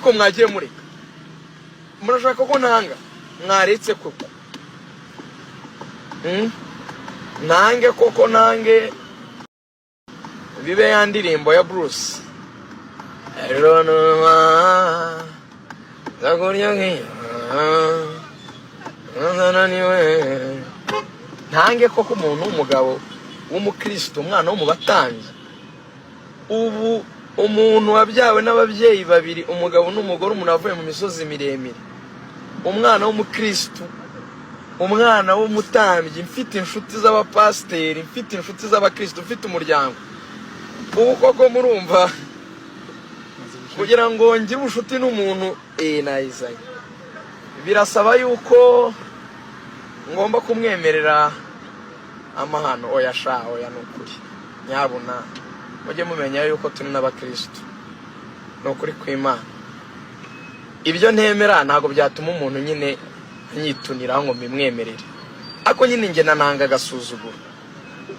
ariko mwagiye mureka murashaka ko ntanga mwaretse koko nange koko nange bibe ya ndirimbo ya Bruce Eronoma Zagoria ntange koko umuntu w'umugabo w'umukristo umwana wo mu batangi ubu umuntu wabyawe n'ababyeyi babiri umugabo n'umugore umuntu avuye mu misozi miremire umwana w'umukristo umwana w'umutambyi mfite inshuti z'abapasteri mfite inshuti z'abakristo mfite umuryango ubu koko murumva kugira ngo ngire ubushuti n'umuntu nayizanye birasaba yuko ngomba kumwemerera amahano oya nukuri nyabuna mujye mumenya yuko turi n'abakristo nukuri kw'Imana ibyo ntemera ntago byatuma umuntu nyine nyitunira ngo mbimwemerere ako nyine nge nananga agasuzuguro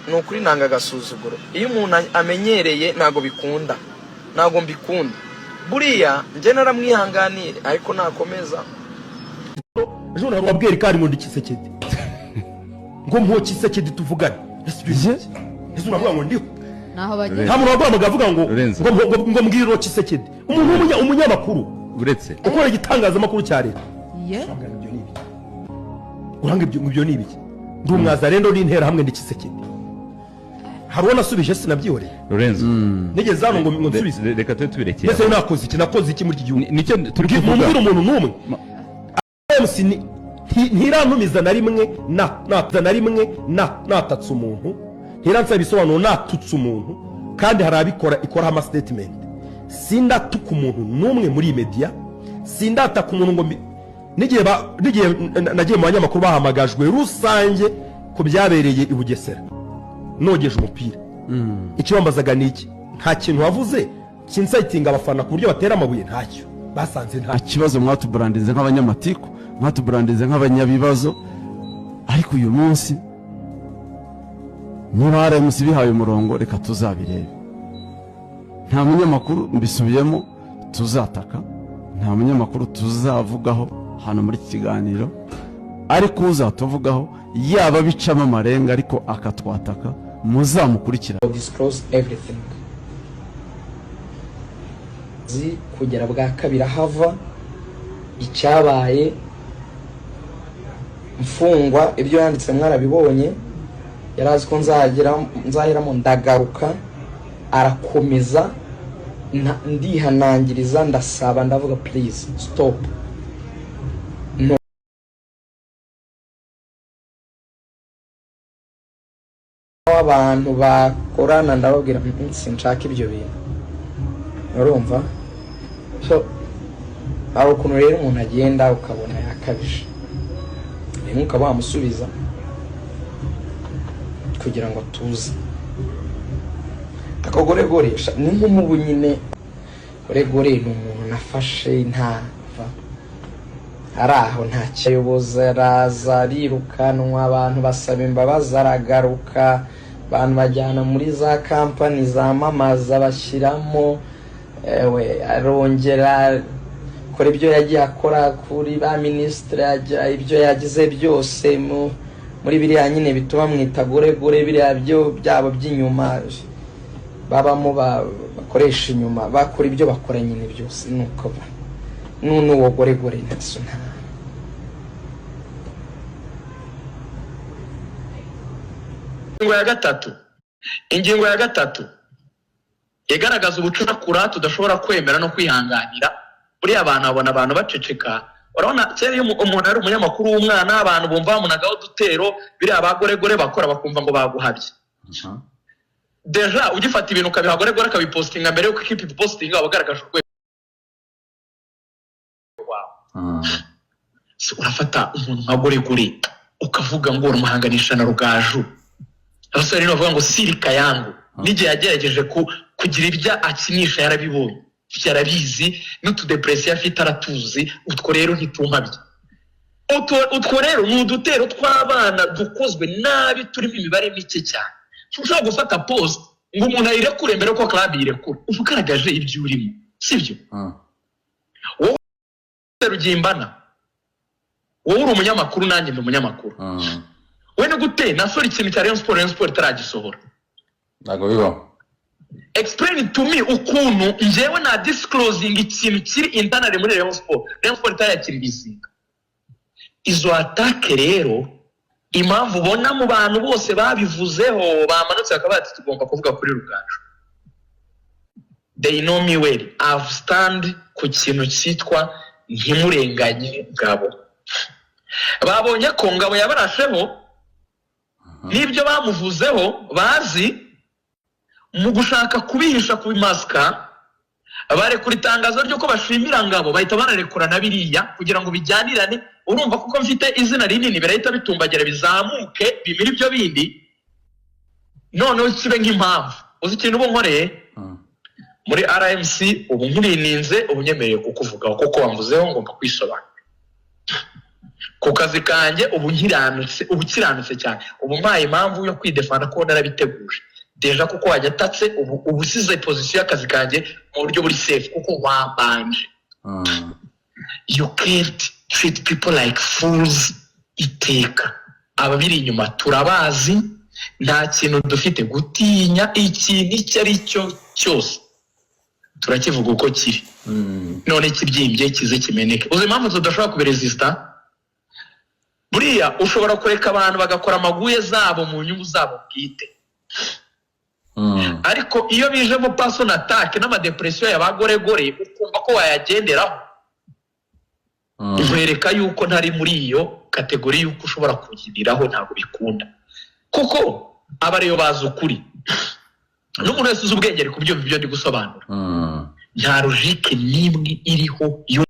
nukuri nanga agasuzuguro iyo umuntu amenyereye ntago bikunda ntago mbikunda buriya nge naramwihanganire ariko nakomeza ejo nababwira kandi ngo ndikisekedi ngo mpo kisekedi tuvugane ejo navuga ngo ndiho naho bagiye nta muntu wagombaga avuga ngo mbwiriro kisekedi umuntu umunyamakuru uretse ukora igitangazamakuru cya leta uranga ibyo ni ibiki ndi umwazarendo n'intera hamwe ndikisekedi hariho nasubije sinabyihoreye Lorenzo nigeze hano ngo nsubize reka tubirekeye mbese nakoze iki muri iki gihugu nicyo turi kuvuga mumbwira umuntu n'umwe MC ntirantumiza na rimwe natatse umuntu ntiransaba ibisobanuro natutse umuntu kandi hari abikora ikoraho amastatement sindatuka umuntu n'umwe muri media sindataka umuntu ngo nigiye nagiye mu banyamakuru bahamagajwe rusange ku byabereye i Bugesera nogeje umupira ikibambazaga niki nta kintu wavuze kinsitinga abafana ku buryo batera amabuye ntacyo basanze nta kibazo mwatubrandinze nk'abanyamatiku mwatubrandinze nk'abanyabibazo ariko uyu munsi niba RMC bihaye umurongo reka tuzabirebe nta munyamakuru mbisubiyemo tuzataka nta munyamakuru tuzavugaho hano muri iki kiganiro ariko uzatuvugaho yaba bicamo amarenga ariko akatwataka muzamukurikira disclose everything kugera bwa kabiri hava icyabaye mfungwa ibyo yanditse mwarabibonye yarazi ko nzahiramo ndagaruka arakomeza ndihanangiriza ndasaba ndavuga please stop abantu bakorana ndababwira sinshaka ibyo bintu urumva so hari ukuntu rero umuntu agenda ukabona yakabije rimwe ukaba wamusubiza kugira ngo tuze akagoregore ni nk'umubu nyine goregore ni umuntu nafashe ntava ari aho nta cyayoboza araza arirukanwa abantu basaba imbabazi aragaruka abantu bajyana muri za kampani zamamaza bashyiramo arongera kora ibyo yagiye akora kuri ba minisitiri ibyo yagize byose muri biriya nyine bituma mwita goregore biriya byabo by'inyuma babamo bakoresha inyuma bakora ibyo bakora nyine byose nuko none uwo goregore ntaso nta ingingo ya gatatu igaragaza ubucakura tudashobora kwemera no kwihanganira buriya abantu abona abantu baceceka urabona cyane iyo umuntu ari umunyamakuru w'umwana abantu bumva bamunagaho dutero biriya bagoregore bakora bakumva ngo baguhabye deja ugifata ibintu ukabihagoregore akabipostinga mbere yuko ikipi postinga abagaragaje urwego urafata umuntu nka goregore ukavuga ngo urumuhanganisha na Rugaju abasore rero bavuga ngo sirika yangu n'igihe yagerageje kugira ibya akinisha yarabibonye yarabizi n'utudepresiyo afite aratuzi utwo rero ntitumpabye utwo rero ni udutero tw'abana dukozwe nabi turimo imibare mike cyane ushobora gufata post ngo umuntu ayirekure mbere ko club yirekura uvugaragaje ibyo urimo sibyo wowe Rugimbana wowe uri umunyamakuru nanjye ndi umunyamakuru we ni gute nasora ikintu cya Rayon Sport itaragisohora ntago bibaho explain to me ukuntu njyewe na disclosing ikintu kiri internal muri Rayon Sport itayakiribizinga izo attaque rero impamvu ubona mu bantu bose babivuzeho bamanutse akabati tugomba kuvuga kuri Rugaju they know me well I've stand ku kintu cyitwa ntimurenganye Ngabo babonye ko Ngabo yabarasheho nibyo bamuvuzeho bazi mu gushaka kubihisha kubimaska bare kuri tangazo ryo ko bashimira Ngabo bahita banarekura na biriya kugira ngo bijyanirane urumva kuko mfite izina rinini birahita bitumbagera bizamuke bimira ibyo bindi none kibe nk'impamvu uzi ikintu ubu nkoreye muri RMC ubu nkurininze ubunyemereye kukuvugaho kuko wamvuzeho ngomba kwisobanura ku kazi kanjye ubu kiranutse cyane ubu mpaye impamvu yo kwidefana ko narabiteguje deja kuko wajya atatse ubu size position y'akazi kanjye mu buryo buri safe kuko wambanje you can't treat people like fools iteka ababiri inyuma turabazi nta kintu dufite gutinya ikintu icyo ari cyo cyose turakivuga uko kiri none kibyimbye kize kimeneke uzi impamvu tudashobora kubiresista buriya ushobora kureka abantu bagakora amaguye zabo mu nyungu zabo bwite ariko iyo bijemo person attack n'amadepression y'abagoregore ukumva ko wayagenderaho uhereka yuko ntari muri iyo kategori yuko ushobora kugiriraho ntabwo bikunda kuko abareyo bazi ukuri n'umuntu wese uzi ubwenge ari kubyumva ibyo ndi gusobanura nta logique nimwe iriho